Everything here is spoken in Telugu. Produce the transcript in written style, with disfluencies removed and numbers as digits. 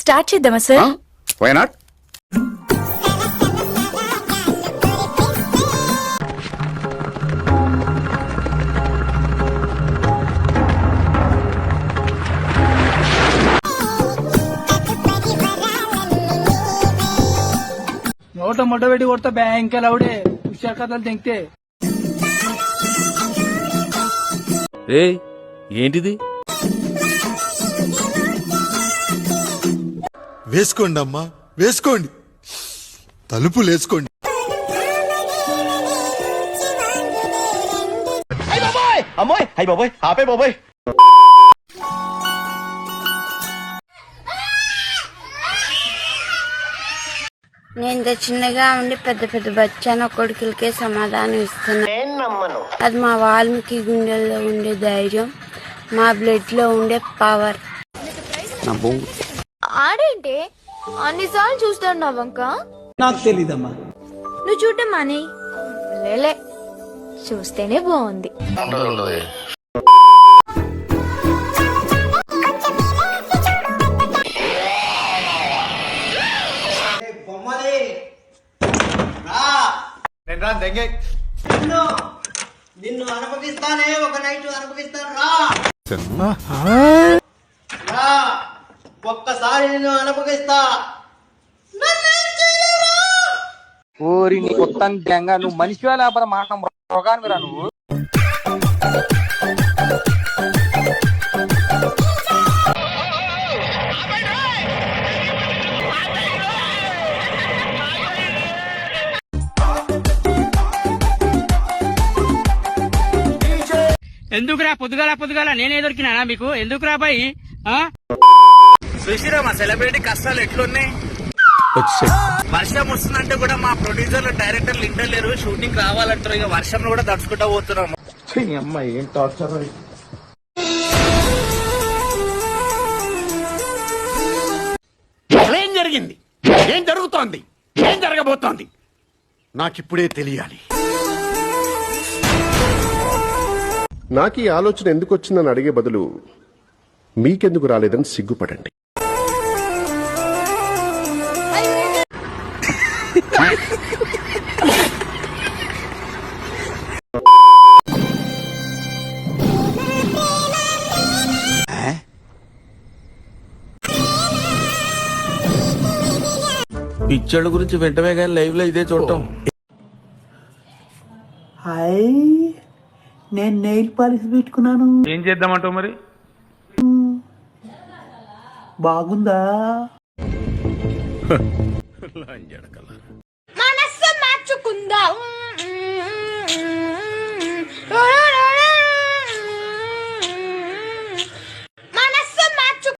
స్టార్ట్ చేద్దామా సార్? Why not? నోట మొట్ట పెట్టి కొడతా బ్యాంక్ లౌడే విషయాలు కథలు తెంగితే. ఏంటిది? వేసుకోండి అమ్మా, వేసుకోండి, తలుపులు వేసుకోండి. అమ్మాయి అయ్యి బాబోయ్, ఆపే బాబోయ్. నేను చిన్నగా ఉండి పెద్ద పెద్ద బచ్చాన కొడుకులకే సమాధానం ఇస్తున్నా. అది మా వాల్మీకి గుండెల్లో ఉండే ధైర్యం, మా బ్లడ్ లో ఉండే పవర్. ఆడేంటే అన్నిసార్లు చూస్తాడు నా వంక? నాకు తెలీదమ్మా. నువ్వు చూడటం మానే లేలే, చూస్తేనే బాగుంది. నిన్ను అనుభవిస్తానే, ఒక నైట్ అనుభవిస్తాను రా. ఒక్కసారి నిన్ను అనుభవిస్తా. ఓరి నీ కొత్త గ్యాంగా, నువ్వు మనిషివా లేకపోతే మాట రోగాన్ని రా నువ్వు. ఎందుకురా పొద్దుగాల నేనే దొరికినా మీకు? ఎందుకురా బాయ్? చూసిరా మా సెలబ్రిటీ కష్టాలు ఎట్లున్నాయి. వర్షం వస్తుందంటే కూడా మా ప్రొడ్యూసర్లు డైరెక్టర్లు ఇంటలేరు, షూటింగ్ రావాలంటారు. ఇక వర్షంలో కూడా తడుచుకుంటా పోతున్నాము. అమ్మాయి ఏం టార్చర్. ఏం జరిగింది, ఏం జరుగుతోంది, ఏం జరగబోతోంది నాకిప్పుడే తెలియాలి. నాకు ఈ ఆలోచన ఎందుకు వచ్చిందని అడిగే బదులు మీకెందుకు రాలేదని సిగ్గుపడండి. పిక్చర్ల గురించి వెంటనే కానీ లైవ్ లో ఇదే చూడటం. హాయ్, నేను నెయిల్ పాలిష్ పెట్టుకున్నాను. ఏం చేద్దామంటావు మరి? బాగుందా?